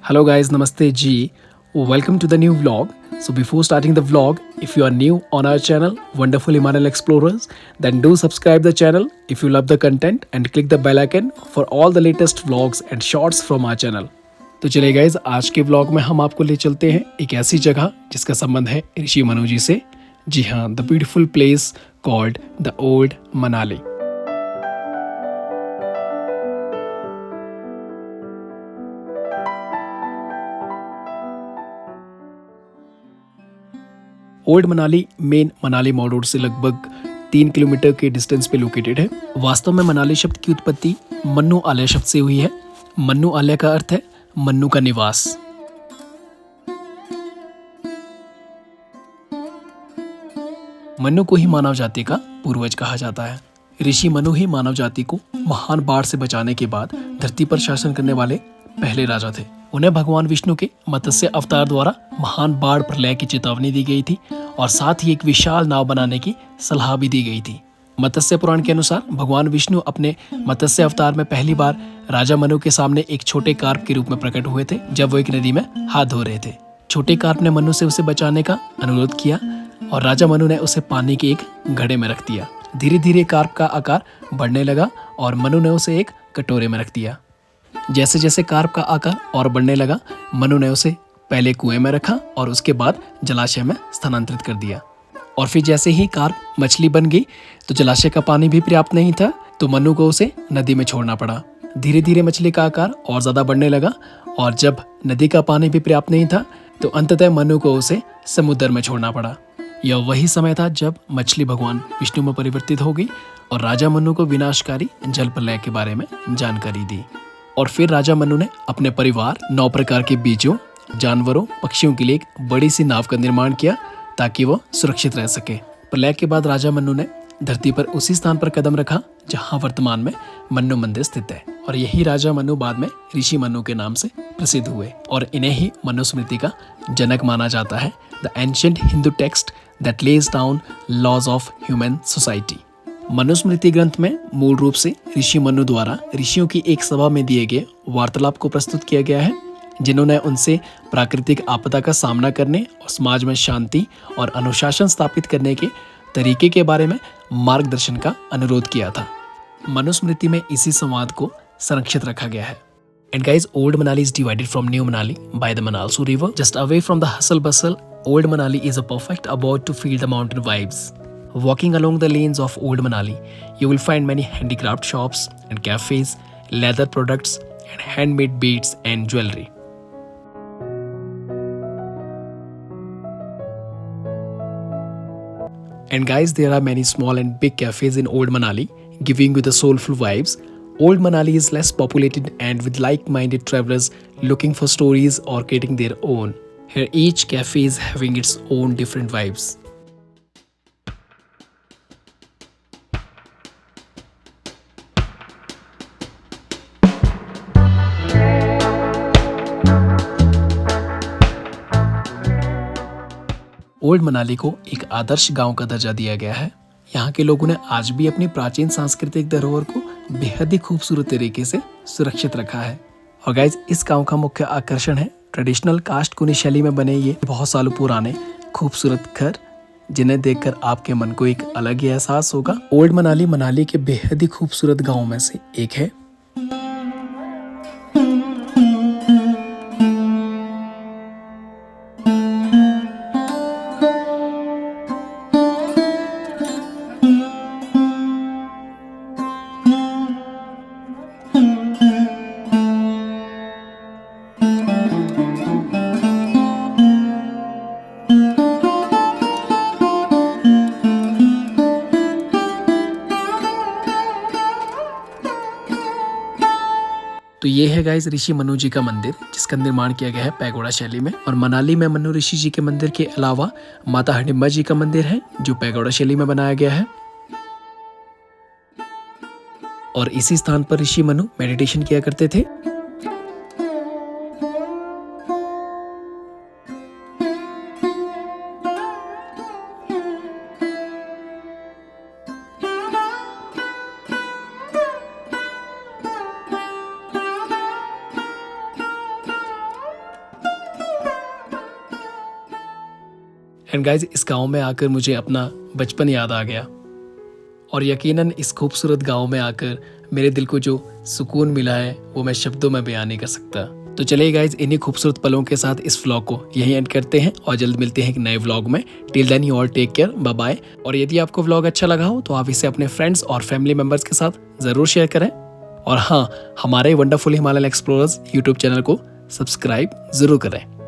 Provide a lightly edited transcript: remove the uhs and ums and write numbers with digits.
Hello guys, Namaste Ji. Welcome to the new vlog. So before starting the vlog, if you are new on our channel, Wonderful Himalayan Explorers, then do subscribe the channel if you love the content and click the bell icon for all the latest vlogs and shorts from our channel. तो चलिए guys, आज के vlog में हम आपको ले चलते हैं एक ऐसी जगह जिसका संबंध है ऋषि मनु जी से। जी हाँ, the beautiful place called the old Manali. Old Manali main Manali mall road से लगभग 3 किलोमीटर के डिस्टेंस पे लोकेटेड है। वास्तव में मनाली शब्द की उत्पत्ति मन्नू आलय शब्द से हुई है। मन्नू आलय का अर्थ है मन्नू का निवास। मन्नू को ही मानव जाति का पूर्वज कहा जाता है। ऋषि मनु ही मानव जाति को महान बाढ़ से बचाने के बाद धरती पर शासन करने वाले पहले राजा थे। उन्हें भगवान विष्णु के मत्स्य अवतार द्वारा महान बाढ़ प्रलय की चेतावनी दी गई थी और साथ ही एक विशाल नाव बनाने की सलाह भी दी गई थी। मत्स्य पुराण के अनुसार भगवान विष्णु अपने मत्स्य अवतार में पहली बार राजा मनु के सामने एक छोटे कार्प के रूप में प्रकट हुए थे जब वो एक नदी में हाथ धो रहे थे। छोटे कार्प ने मनु से उसे बचाने का अनुरोध किया और राजा मनु ने उसे पानी के एक घड़े में रख दिया। धीरे धीरे कार्प का आकार बढ़ने लगा और मनु ने उसे एक कटोरे में रख दिया। जैसे जैसे कार्प का आकार और बढ़ने लगा, मनु ने उसे पहले कुएं में रखा और उसके बाद जलाशय में स्थानांतरित कर दिया। और फिर जैसे ही कार्प मछली बन गई तो जलाशय का पानी भी पर्याप्त नहीं था, तो मनु को उसे नदी में छोड़ना पड़ा। धीरे धीरे मछली का आकार और ज्यादा बढ़ने लगा और जब नदी का पानी भी पर्याप्त नहीं था तो अंततः मनु को उसे समुद्र में छोड़ना पड़ा। यह वही समय था जब मछली भगवान विष्णु में परिवर्तित हो गई और राजा मनु को विनाशकारी जल प्रलय के बारे में जानकारी दी। और फिर राजा मनु ने अपने परिवार 9 प्रकार के बीजों, जानवरों, पक्षियों के लिए एक बड़ी सी नाव का निर्माण किया ताकि वो सुरक्षित रह सके। प्रलय के बाद राजा मनु ने धरती पर उसी स्थान पर कदम रखा जहां वर्तमान में मन्नू मंदिर स्थित है और यही राजा मनु बाद में ऋषि मनु के नाम से प्रसिद्ध हुए और इन्हें ही मनुस्मृति का जनक माना जाता है। The ancient Hindu text that lays down laws of human society. Manusmriti ग्रंथ में मूल रूप से ऋषि मनु द्वारा ऋषियों की एक सभा में दिए गए वार्तालाप को प्रस्तुत किया गया है, जिन्होंने उनसे प्राकृतिक आपदा का सामना करने और समाज में शांति और अनुशासन स्थापित करने के तरीके के बारे में मार्गदर्शन का अनुरोध किया था। मनुस्मृति में इसी संवाद को संरक्षित रखा गया है। And guys, Old Manali is divided from New Manali by the Manalsu River. Just away from the hustle bustle, Old Manali is a perfect abode to feel the mountain vibes. Walking along the lanes of Old Manali, you will find many handicraft shops and cafes, leather products, and handmade beads and jewelry. And guys, there are many small and big cafes in Old Manali, giving you the soulful vibes. Old Manali is less populated and with like-minded travelers looking for stories or creating their own. Here each cafe is having its own different vibes. Old Manali को एक आदर्श गांव का दर्जा दिया गया है। यहाँ के लोगों ने आज भी अपनी प्राचीन सांस्कृतिक धरोहर को बेहद ही खूबसूरत तरीके से सुरक्षित रखा है। और गाइज, इस गांव का मुख्य आकर्षण है ट्रेडिशनल कास्ट कुनी शैली में बने ये बहुत सालों पुराने खूबसूरत घर, जिन्हें देखकर आपके मन को एक अलग ही एहसास होगा। ओल्ड मनाली मनाली के बेहद ही खूबसूरत गाँव में से एक है। तो ये है गाइस ऋषि मनु जी का मंदिर, जिसका निर्माण किया गया है पैगोडा शैली में। और मनाली में मनु ऋषि जी के मंदिर के अलावा माता हिडिंबा जी का मंदिर है जो पैगोडा शैली में बनाया गया है। और इसी स्थान पर ऋषि मनु मेडिटेशन किया करते थे। एंड गाइज इस गांव में आकर मुझे अपना बचपन याद आ गया और यकीनन इस खूबसूरत गांव में आकर मेरे दिल को जो सुकून मिला है वो मैं शब्दों में बयान नहीं कर सकता। तो चलिए गाइज इन्हीं खूबसूरत पलों के साथ इस व्लॉग को यहीं एंड करते हैं और जल्द मिलते हैं एक नए व्लॉग में। Till then you all take care, bye bye. और यदि आपको व्लॉग अच्छा लगा हो तो आप इसे अपने फ्रेंड्स और फैमिली मेंबर्स के साथ ज़रूर शेयर करें। और हाँ, हमारे wonderful Himalayan explorers YouTube channel को सब्सक्राइब ज़रूर करें।